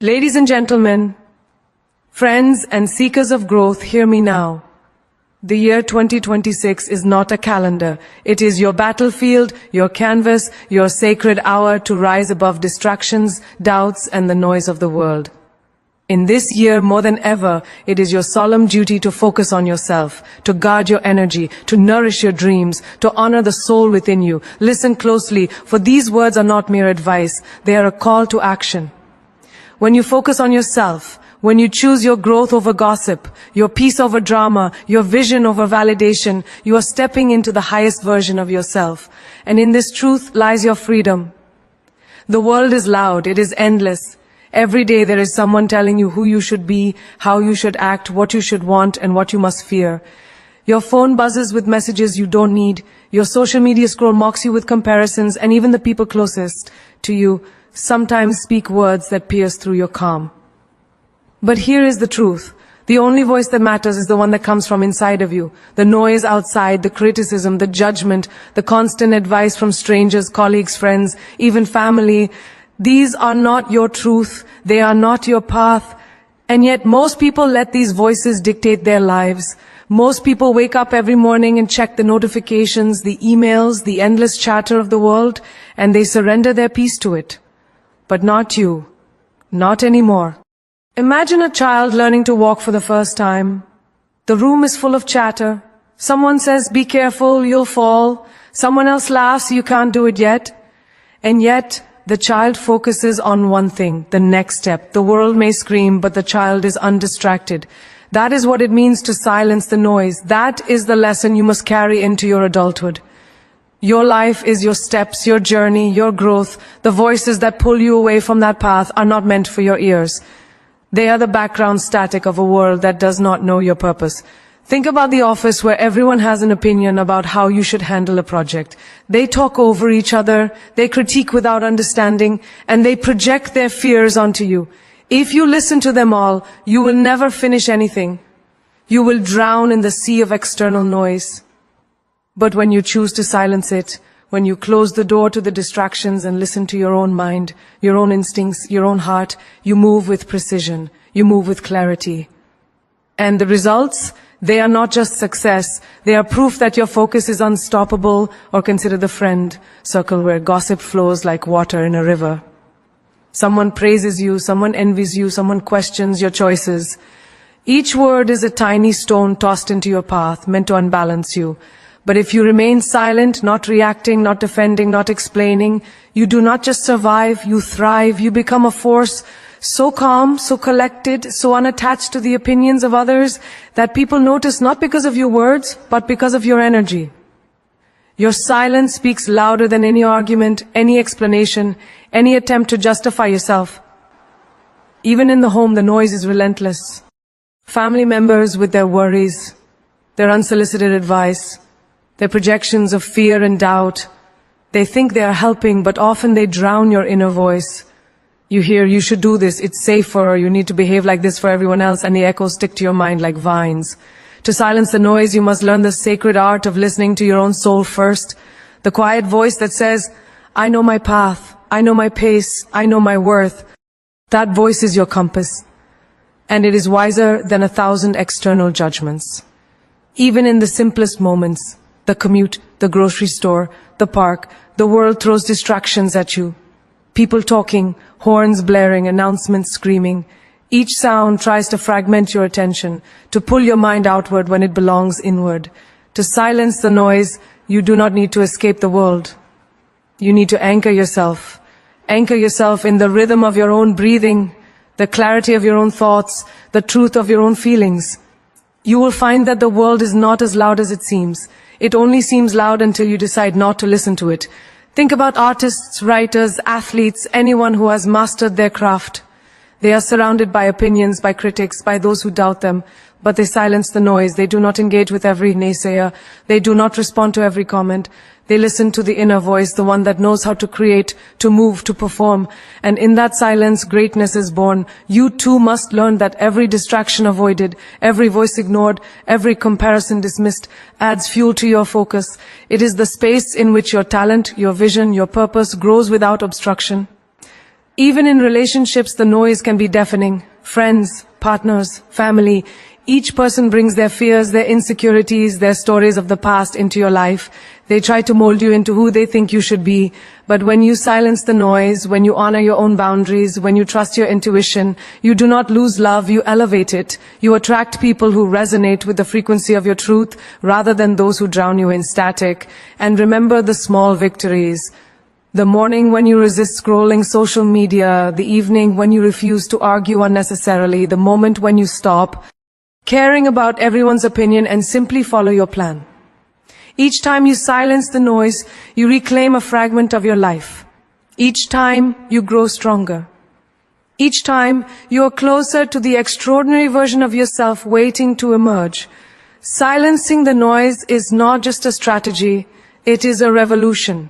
Ladies and gentlemen, friends and seekers of growth, hear me now. The year 2026 is not a calendar. It is your battlefield, your canvas, your sacred hour to rise above distractions, doubts, and the noise of the world. In this year, more than ever, it is your solemn duty to focus on yourself, to guard your energy, to nourish your dreams, to honor the soul within you. Listen closely, for these words are not mere advice. They are a call to action. When you focus on yourself, when you choose your growth over gossip, your peace over drama, your vision over validation, you are stepping into the highest version of yourself. And in this truth lies your freedom. The world is loud, it is endless. Every day there is someone telling you who you should be, how you should act, what you should want, and what you must fear. Your phone buzzes with messages you don't need. Your social media scroll mocks you with comparisons, and even the people closest to you sometimes speak words that pierce through your calm. But here is the truth. The only voice that matters is the one that comes from inside of you. The noise outside, the criticism, the judgment, the constant advice from strangers, colleagues, friends, even family, these are not your truth. They are not your path. And yet most people let these voices dictate their lives. Most people wake up every morning and check the notifications, the emails, the endless chatter of the world, and they surrender their peace to it. But not you. Not anymore. Imagine a child learning to walk for the first time. The room is full of chatter. Someone says, "Be careful, you'll fall." Someone else laughs, "You can't do it yet." And yet, the child focuses on one thing, the next step. The world may scream, but the child is undistracted. That is what it means to silence the noise. That is the lesson you must carry into your adulthood. Your life is your steps, your journey, your growth. The voices that pull you away from that path are not meant for your ears. They are the background static of a world that does not know your purpose. Think about the office where everyone has an opinion about how you should handle a project. They talk over each other, they critique without understanding, and they project their fears onto you. If you listen to them all, you will never finish anything. You will drown in the sea of external noise. But when you choose to silence it, when you close the door to the distractions and listen to your own mind, your own instincts, your own heart, you move with precision, you move with clarity. And the results? They are not just success, they are proof that your focus is unstoppable. Or consider the friend circle where gossip flows like water in a river. Someone praises you, someone envies you, someone questions your choices. Each word is a tiny stone tossed into your path, meant to unbalance you. But if you remain silent, not reacting, not defending, not explaining, you do not just survive, you thrive. You become a force so calm, so collected, so unattached to the opinions of others that people notice not because of your words, but because of your energy. Your silence speaks louder than any argument, any explanation, any attempt to justify yourself. Even in the home, the noise is relentless. Family members with their worries, their unsolicited advice, their projections of fear and doubt. They think they are helping, but often they drown your inner voice. You hear, "You should do this, it's safer," or "You need to behave like this for everyone else," and the echoes stick to your mind like vines. To silence the noise, you must learn the sacred art of listening to your own soul first. The quiet voice that says, "I know my path, I know my pace, I know my worth." That voice is your compass, and it is wiser than 1,000 external judgments. Even in the simplest moments, the commute, the grocery store, the park, the world throws distractions at you. People talking, horns blaring, announcements screaming. Each sound tries to fragment your attention, to pull your mind outward when it belongs inward. To silence the noise, you do not need to escape the world. You need to anchor yourself. Anchor yourself in the rhythm of your own breathing, the clarity of your own thoughts, the truth of your own feelings. You will find that the world is not as loud as it seems. It only seems loud until you decide not to listen to it. Think about artists, writers, athletes, anyone who has mastered their craft. They are surrounded by opinions, by critics, by those who doubt them, but they silence the noise. They do not engage with every naysayer. They do not respond to every comment. They listen to the inner voice, the one that knows how to create, to move, to perform. And in that silence, greatness is born. You too must learn that every distraction avoided, every voice ignored, every comparison dismissed adds fuel to your focus. It is the space in which your talent, your vision, your purpose grows without obstruction. Even in relationships, the noise can be deafening. Friends, partners, family, each person brings their fears, their insecurities, their stories of the past into your life. They try to mold you into who they think you should be. But when you silence the noise, when you honor your own boundaries, when you trust your intuition, you do not lose love, you elevate it. You attract people who resonate with the frequency of your truth rather than those who drown you in static. And remember the small victories. The morning when you resist scrolling social media, the evening when you refuse to argue unnecessarily, the moment when you stop caring about everyone's opinion and simply follow your plan. Each time you silence the noise, you reclaim a fragment of your life. Each time you grow stronger. Each time you are closer to the extraordinary version of yourself waiting to emerge. Silencing the noise is not just a strategy, it is a revolution.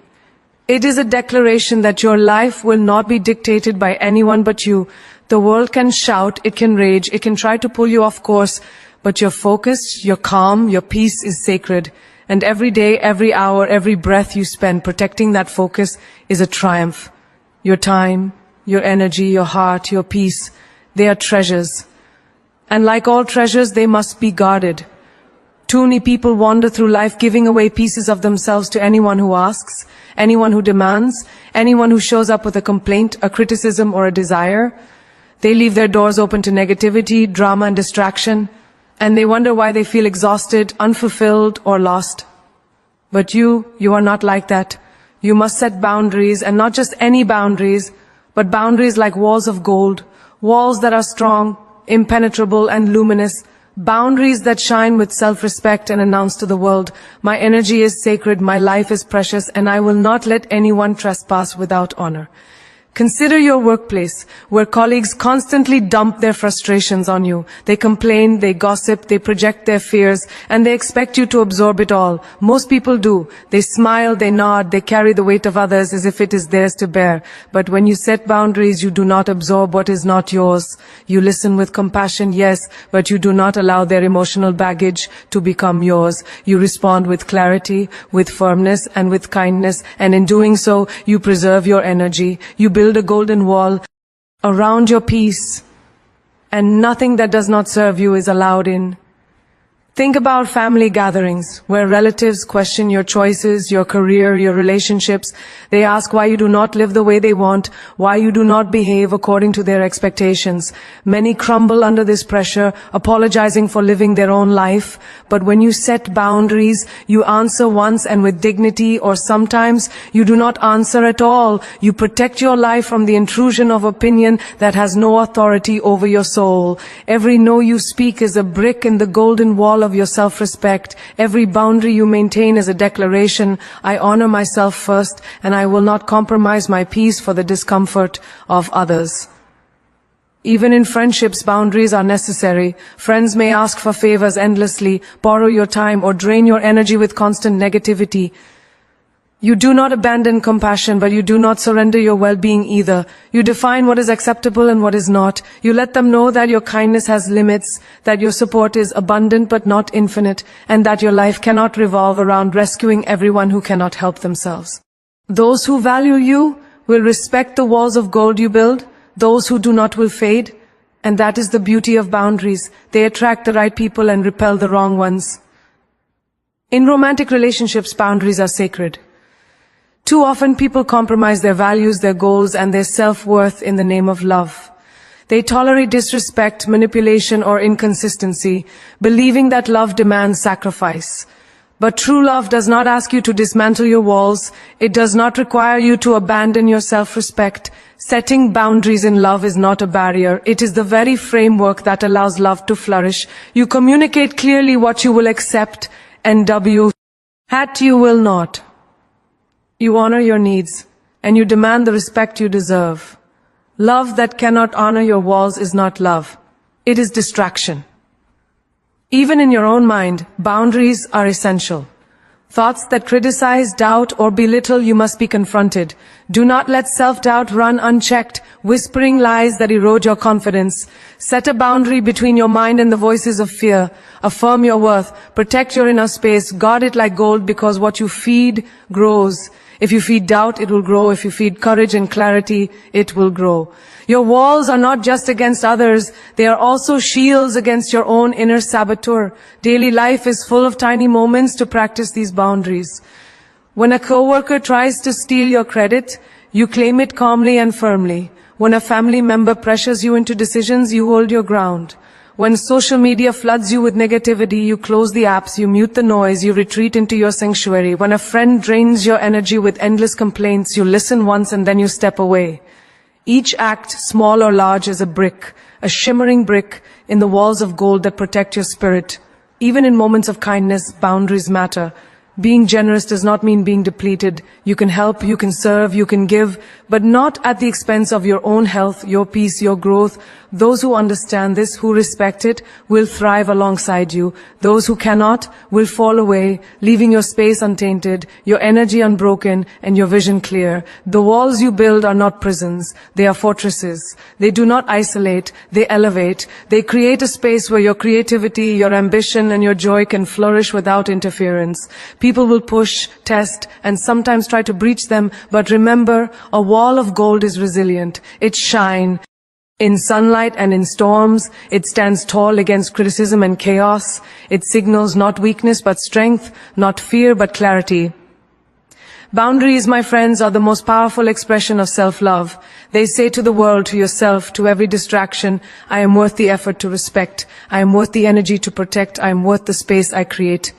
It is a declaration that your life will not be dictated by anyone but you. The world can shout, it can rage, it can try to pull you off course, but your focus, your calm, your peace is sacred. And every day, every hour, every breath you spend protecting that focus is a triumph. Your time, your energy, your heart, your peace, they are treasures. And like all treasures, they must be guarded. Too many people wander through life giving away pieces of themselves to anyone who asks, anyone who demands, anyone who shows up with a complaint, a criticism, or a desire. They leave their doors open to negativity, drama, and distraction, and they wonder why they feel exhausted, unfulfilled, or lost. But you are not like that. You must set boundaries, and not just any boundaries, but boundaries like walls of gold, walls that are strong, impenetrable, and luminous, boundaries that shine with self-respect and announce to the world, my energy is sacred, my life is precious, and I will not let anyone trespass without honor. Consider your workplace, where colleagues constantly dump their frustrations on you. They complain, they gossip, they project their fears, and they expect you to absorb it all. Most people do. They smile, they nod, they carry the weight of others as if it is theirs to bear. But when you set boundaries, you do not absorb what is not yours. You listen with compassion, yes, but you do not allow their emotional baggage to become yours. You respond with clarity, with firmness, and with kindness, and in doing so, you preserve your energy. You build a golden wall around your peace, and nothing that does not serve you is allowed in. Think about family gatherings, where relatives question your choices, your career, your relationships. They ask why you do not live the way they want, why you do not behave according to their expectations. Many crumble under this pressure, apologizing for living their own life. But when you set boundaries, you answer once and with dignity, or sometimes you do not answer at all. You protect your life from the intrusion of opinion that has no authority over your soul. Every no you speak is a brick in the golden wall of your self-respect. Every boundary you maintain is a declaration, I honor myself first, and I will not compromise my peace for the discomfort of others. Even in friendships, boundaries are necessary. Friends may ask for favors endlessly, borrow your time, or drain your energy with constant negativity. You do not abandon compassion, but you do not surrender your well-being either. You define what is acceptable and what is not. You let them know that your kindness has limits, that your support is abundant but not infinite, and that your life cannot revolve around rescuing everyone who cannot help themselves. Those who value you will respect the walls of gold you build. Those who do not will fade. And that is the beauty of boundaries. They attract the right people and repel the wrong ones. In romantic relationships, boundaries are sacred. Too often people compromise their values, their goals, and their self-worth in the name of love. They tolerate disrespect, manipulation, or inconsistency, believing that love demands sacrifice. But true love does not ask you to dismantle your walls. It does not require you to abandon your self-respect. Setting boundaries in love is not a barrier. It is the very framework that allows love to flourish. You communicate clearly what you will accept, and what you will not. You honor your needs, and you demand the respect you deserve. Love that cannot honor your walls is not love. It is distraction. Even in your own mind, boundaries are essential. Thoughts that criticize, doubt, or belittle you must be confronted. Do not let self-doubt run unchecked, whispering lies that erode your confidence. Set a boundary between your mind and the voices of fear. Affirm your worth. Protect your inner space. Guard it like gold, because what you feed grows. If you feed doubt, it will grow. If you feed courage and clarity, it will grow. Your walls are not just against others, they are also shields against your own inner saboteur. Daily life is full of tiny moments to practice these boundaries. When a coworker tries to steal your credit, you claim it calmly and firmly. When a family member pressures you into decisions, you hold your ground. When social media floods you with negativity, you close the apps, you mute the noise, you retreat into your sanctuary. When a friend drains your energy with endless complaints, you listen once and then you step away. Each act, small or large, is a brick, a shimmering brick in the walls of gold that protect your spirit. Even in moments of kindness, boundaries matter. Being generous does not mean being depleted. You can help, you can serve, you can give, but not at the expense of your own health, your peace, your growth. Those who understand this, who respect it, will thrive alongside you. Those who cannot will fall away, leaving your space untainted, your energy unbroken, and your vision clear. The walls you build are not prisons. They are fortresses. They do not isolate, they elevate. They create a space where your creativity, your ambition, and your joy can flourish without interference. People will push, test, and sometimes try to breach them, but remember, a wall of gold is resilient. It shines in sunlight and in storms. It stands tall against criticism and chaos. It signals not weakness but strength, not fear but clarity. Boundaries, my friends, are the most powerful expression of self-love. They say to the world, to yourself, to every distraction, I am worth the effort to respect. I am worth the energy to protect. I am worth the space I create.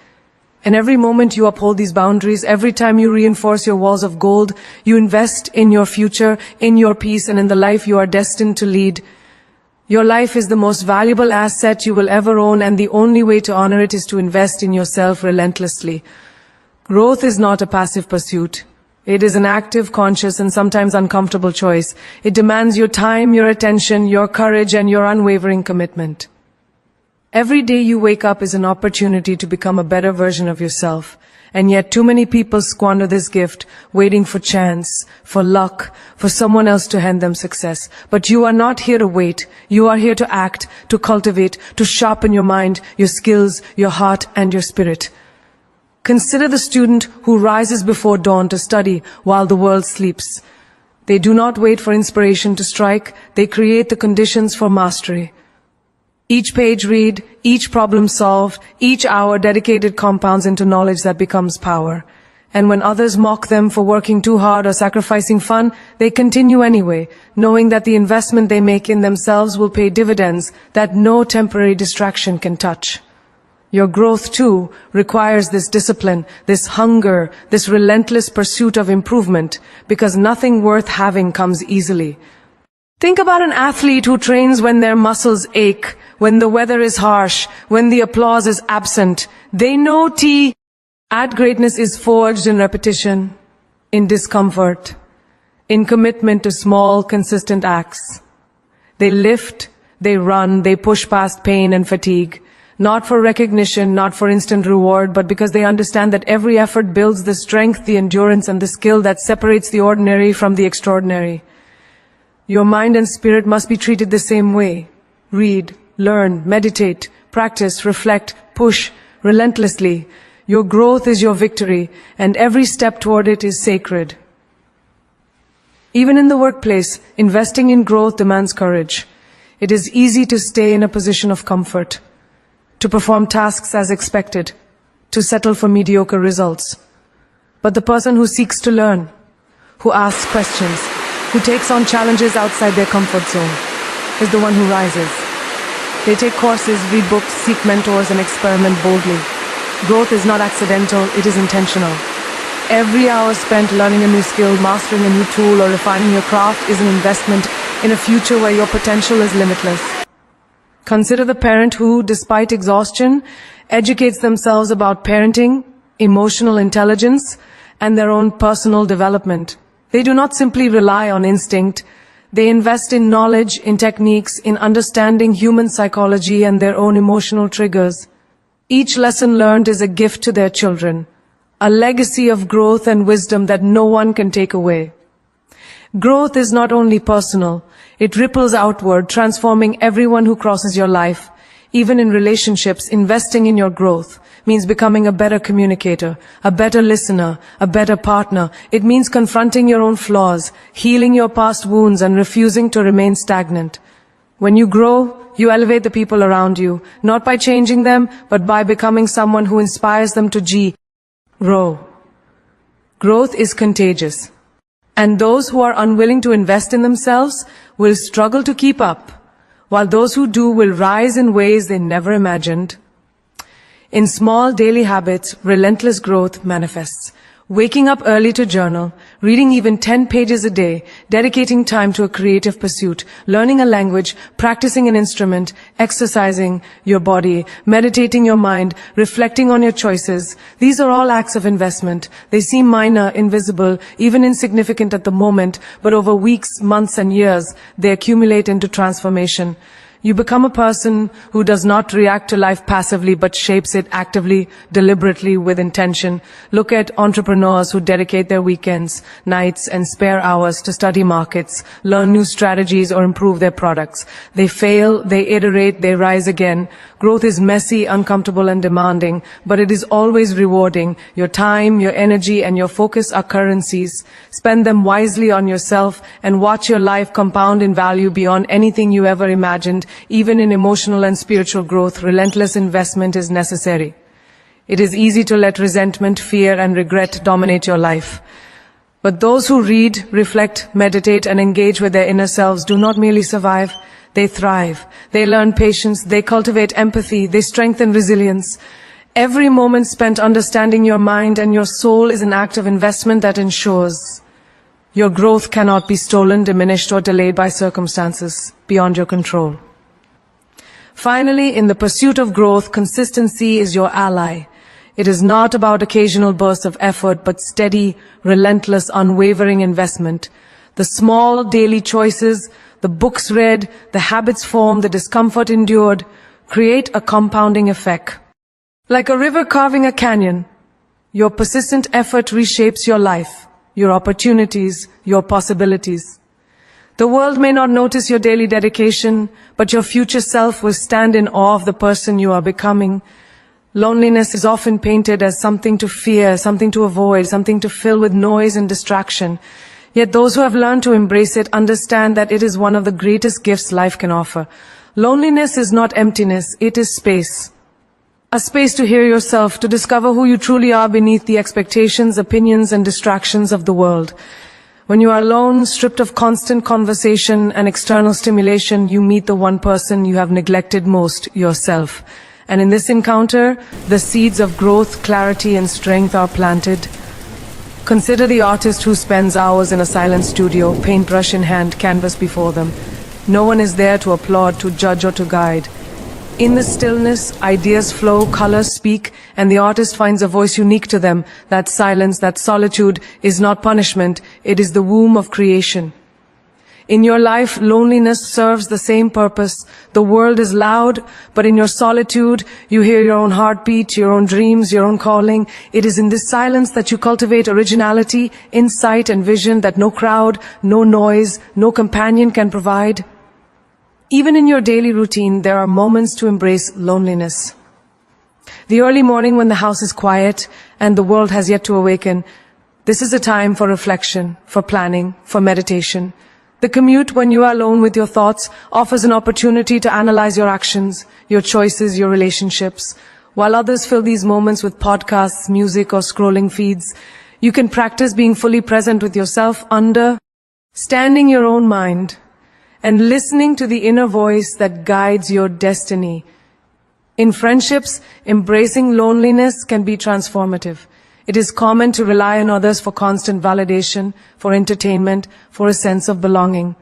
And every moment you uphold these boundaries, every time you reinforce your walls of gold, you invest in your future, in your peace, and in the life you are destined to lead. Your life is the most valuable asset you will ever own, and the only way to honor it is to invest in yourself relentlessly. Growth is not a passive pursuit. It is an active, conscious, and sometimes uncomfortable choice. It demands your time, your attention, your courage, and your unwavering commitment. Every day you wake up is an opportunity to become a better version of yourself. And yet too many people squander this gift, waiting for chance, for luck, for someone else to hand them success. But you are not here to wait. You are here to act, to cultivate, to sharpen your mind, your skills, your heart, and your spirit. Consider the student who rises before dawn to study while the world sleeps. They do not wait for inspiration to strike. They create the conditions for mastery. Each page read, each problem solved, each hour dedicated compounds into knowledge that becomes power. And when others mock them for working too hard or sacrificing fun, they continue anyway, knowing that the investment they make in themselves will pay dividends that no temporary distraction can touch. Your growth, too, requires this discipline, this hunger, this relentless pursuit of improvement, because nothing worth having comes easily. Think about an athlete who trains when their muscles ache, when the weather is harsh, when the applause is absent. They know at greatness is forged in repetition, in discomfort, in commitment to small, consistent acts. They lift, they run, they push past pain and fatigue, not for recognition, not for instant reward, but because they understand that every effort builds the strength, the endurance, and the skill that separates the ordinary from the extraordinary. Your mind and spirit must be treated the same way. Read, learn, meditate, practice, reflect, push relentlessly. Your growth is your victory, and every step toward it is sacred. Even in the workplace, investing in growth demands courage. It is easy to stay in a position of comfort, to perform tasks as expected, to settle for mediocre results. But the person who seeks to learn, who asks questions, who takes on challenges outside their comfort zone, is the one who rises. They take courses, read books, seek mentors, and experiment boldly. Growth is not accidental, it is intentional. Every hour spent learning a new skill, mastering a new tool, or refining your craft is an investment in a future where your potential is limitless. Consider the parent who, despite exhaustion, educates themselves about parenting, emotional intelligence, and their own personal development. They do not simply rely on instinct. They invest in knowledge, in techniques, in understanding human psychology and their own emotional triggers. Each lesson learned is a gift to their children, a legacy of growth and wisdom that no one can take away. Growth is not only personal, it ripples outward, transforming everyone who crosses your life. Even in relationships, investing in your growth means becoming a better communicator, a better listener, a better partner. It means confronting your own flaws, healing your past wounds, and refusing to remain stagnant. When you grow, you elevate the people around you, not by changing them, but by becoming someone who inspires them to grow. Growth is contagious, and those who are unwilling to invest in themselves will struggle to keep up, while those who do will rise in ways they never imagined. In small daily habits, relentless growth manifests. Waking up early to journal, reading even 10 pages a day, dedicating time to a creative pursuit, learning a language, practicing an instrument, exercising your body, meditating your mind, reflecting on your choices. These are all acts of investment. They seem minor, invisible, even insignificant at the moment, but over weeks, months, and years, they accumulate into transformation. You become a person who does not react to life passively but shapes it actively, deliberately, with intention. Look at entrepreneurs who dedicate their weekends, nights, and spare hours to study markets, learn new strategies, or improve their products. They fail, they iterate, they rise again. Growth is messy, uncomfortable, and demanding, but it is always rewarding. Your time, your energy, and your focus are currencies. Spend them wisely on yourself and watch your life compound in value beyond anything you ever imagined. Even in emotional and spiritual growth, relentless investment is necessary. It is easy to let resentment, fear, and regret dominate your life. But those who read, reflect, meditate, and engage with their inner selves do not merely survive, they thrive. They learn patience, they cultivate empathy, they strengthen resilience. Every moment spent understanding your mind and your soul is an act of investment that ensures your growth cannot be stolen, diminished, or delayed by circumstances beyond your control. Finally, in the pursuit of growth, consistency is your ally. It is not about occasional bursts of effort, but steady, relentless, unwavering investment. The small daily choices, the books read, the habits formed, the discomfort endured, create a compounding effect. Like a river carving a canyon, your persistent effort reshapes your life, your opportunities, your possibilities. The world may not notice your daily dedication, but your future self will stand in awe of the person you are becoming. Loneliness is often painted as something to fear, something to avoid, something to fill with noise and distraction. Yet those who have learned to embrace it understand that it is one of the greatest gifts life can offer. Loneliness is not emptiness, it is space. A space to hear yourself, to discover who you truly are beneath the expectations, opinions, and distractions of the world. When you are alone, stripped of constant conversation and external stimulation, you meet the one person you have neglected most, yourself. And in this encounter, the seeds of growth, clarity, and strength are planted. Consider the artist who spends hours in a silent studio, paintbrush in hand, canvas before them. No one is there to applaud, to judge, or to guide. In the stillness, ideas flow, colors speak, and the artist finds a voice unique to them. That silence, that solitude is not punishment, it is the womb of creation. In your life, loneliness serves the same purpose. The world is loud, but in your solitude, you hear your own heartbeat, your own dreams, your own calling. It is in this silence that you cultivate originality, insight, and vision that no crowd, no noise, no companion can provide. Even in your daily routine, there are moments to embrace loneliness. The early morning when the house is quiet and the world has yet to awaken, this is a time for reflection, for planning, for meditation. The commute when you are alone with your thoughts offers an opportunity to analyze your actions, your choices, your relationships. While others fill these moments with podcasts, music, or scrolling feeds, you can practice being fully present with yourself, understanding your own mind, and listening to the inner voice that guides your destiny. In friendships, embracing loneliness can be transformative. It is common to rely on others for constant validation, for entertainment, for a sense of belonging.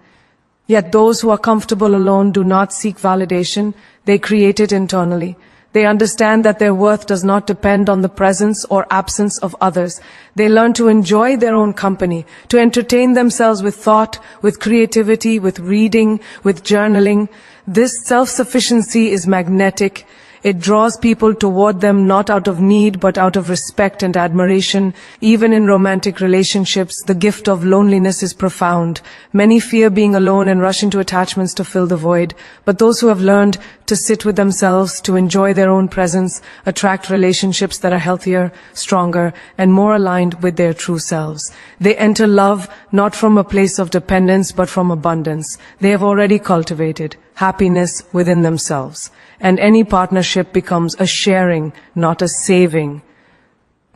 Yet those who are comfortable alone do not seek validation, they create it internally. They understand that their worth does not depend on the presence or absence of others. They learn to enjoy their own company, to entertain themselves with thought, with creativity, with reading, with journaling. This self-sufficiency is magnetic. It draws people toward them not out of need but out of respect and admiration. Even in romantic relationships, the gift of loneliness is profound. Many fear being alone and rush into attachments to fill the void. But those who have learned to sit with themselves, to enjoy their own presence, attract relationships that are healthier, stronger, and more aligned with their true selves. They enter love not from a place of dependence but from abundance. They have already cultivated happiness within themselves. And any partnership becomes a sharing, not a saving.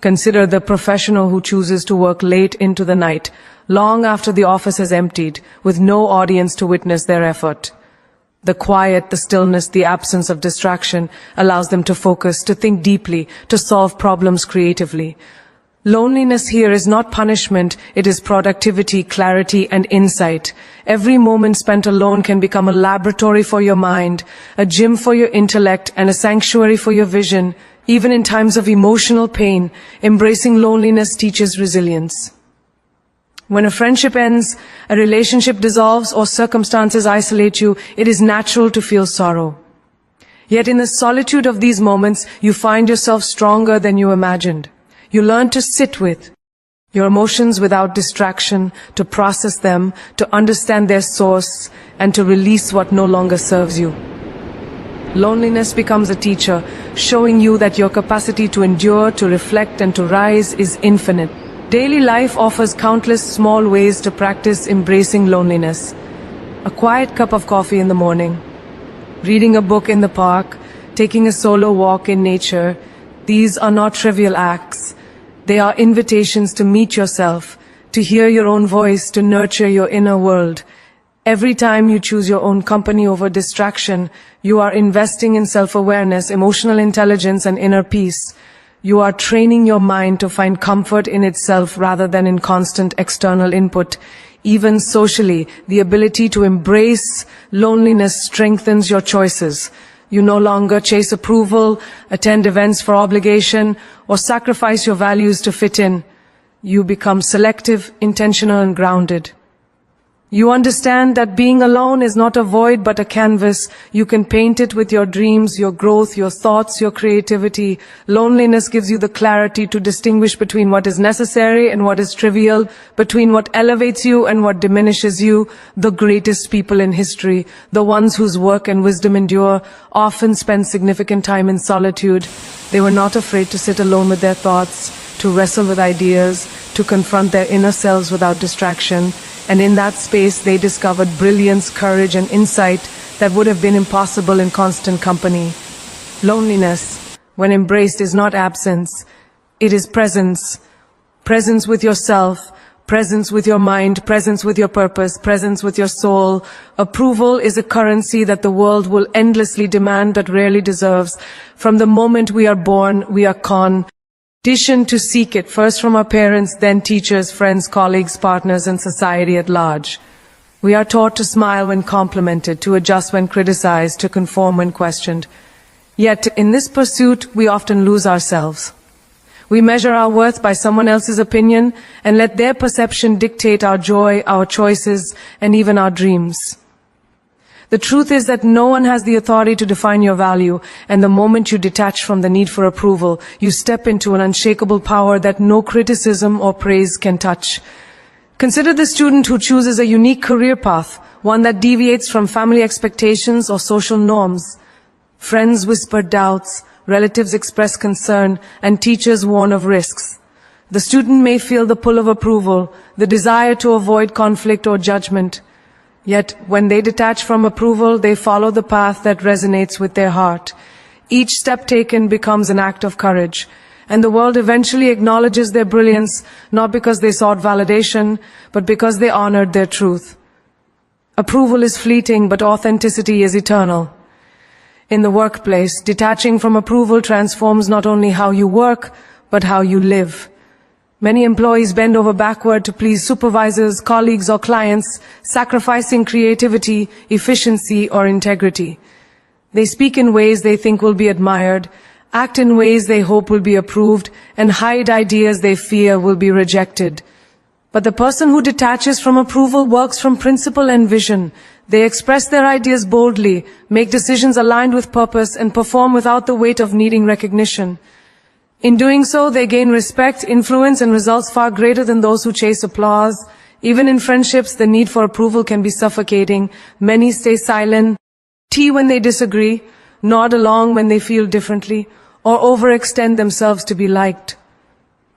Consider the professional who chooses to work late into the night, long after the office has emptied, with no audience to witness their effort. The quiet, the stillness, the absence of distraction allows them to focus, to think deeply, to solve problems creatively. Loneliness here is not punishment, it is productivity, clarity, and insight. Every moment spent alone can become a laboratory for your mind, a gym for your intellect, and a sanctuary for your vision. Even in times of emotional pain, embracing loneliness teaches resilience. When a friendship ends, a relationship dissolves, or circumstances isolate you, it is natural to feel sorrow. Yet in the solitude of these moments, you find yourself stronger than you imagined. You learn to sit with your emotions without distraction, to process them, to understand their source, and to release what no longer serves you. Loneliness becomes a teacher, showing you that your capacity to endure, to reflect, and to rise is infinite. Daily life offers countless small ways to practice embracing loneliness. A quiet cup of coffee in the morning, reading a book in the park, taking a solo walk in nature. These are not trivial acts. They are invitations to meet yourself, to hear your own voice, to nurture your inner world. Every time you choose your own company over distraction, you are investing in self-awareness, emotional intelligence, and inner peace. You are training your mind to find comfort in itself rather than in constant external input. Even socially, the ability to embrace loneliness strengthens your choices. You no longer chase approval, attend events for obligation, or sacrifice your values to fit in. You become selective, intentional, and grounded. You understand that being alone is not a void but a canvas. You can paint it with your dreams, your growth, your thoughts, your creativity. Loneliness gives you the clarity to distinguish between what is necessary and what is trivial, between what elevates you and what diminishes you. The greatest people in history, the ones whose work and wisdom endure, often spend significant time in solitude. They were not afraid to sit alone with their thoughts, to wrestle with ideas, to confront their inner selves without distraction. And in that space, they discovered brilliance, courage, and insight that would have been impossible in constant company. Loneliness, when embraced, is not absence. It is presence. Presence with yourself, presence with your mind, presence with your purpose, presence with your soul. Approval is a currency that the world will endlessly demand but rarely deserves. From the moment we are born, we are conditioned to seek it, first from our parents, then teachers, friends, colleagues, partners, and society at large. We are taught to smile when complimented, to adjust when criticized, to conform when questioned. Yet, in this pursuit, we often lose ourselves. We measure our worth by someone else's opinion and let their perception dictate our joy, our choices, and even our dreams. The truth is that no one has the authority to define your value, and the moment you detach from the need for approval, you step into an unshakable power that no criticism or praise can touch. Consider the student who chooses a unique career path, one that deviates from family expectations or social norms. Friends whisper doubts, relatives express concern, and teachers warn of risks. The student may feel the pull of approval, the desire to avoid conflict or judgment. Yet, when they detach from approval, they follow the path that resonates with their heart. Each step taken becomes an act of courage, and the world eventually acknowledges their brilliance, not because they sought validation, but because they honored their truth. Approval is fleeting, but authenticity is eternal. In the workplace, detaching from approval transforms not only how you work, but how you live. Many employees bend over backward to please supervisors, colleagues, or clients, sacrificing creativity, efficiency, or integrity. They speak in ways they think will be admired, act in ways they hope will be approved, and hide ideas they fear will be rejected. But the person who detaches from approval works from principle and vision. They express their ideas boldly, make decisions aligned with purpose, and perform without the weight of needing recognition. In doing so, they gain respect, influence, and results far greater than those who chase applause. Even in friendships, the need for approval can be suffocating. Many stay silent, when they disagree, nod along when they feel differently, or overextend themselves to be liked.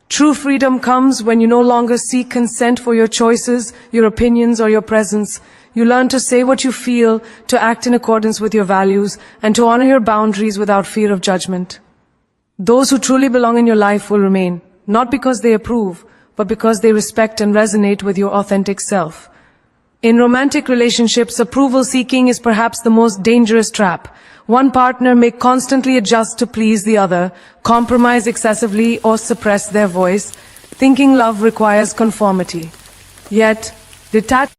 True freedom comes when you no longer seek consent for your choices, your opinions, or your presence. You learn to say what you feel, to act in accordance with your values, and to honor your boundaries without fear of judgment. Those who truly belong in your life will remain, not because they approve, but because they respect and resonate with your authentic self. In romantic relationships, approval seeking is perhaps the most dangerous trap. One partner may constantly adjust to please the other, compromise excessively, or suppress their voice, thinking love requires conformity. Yet, detachment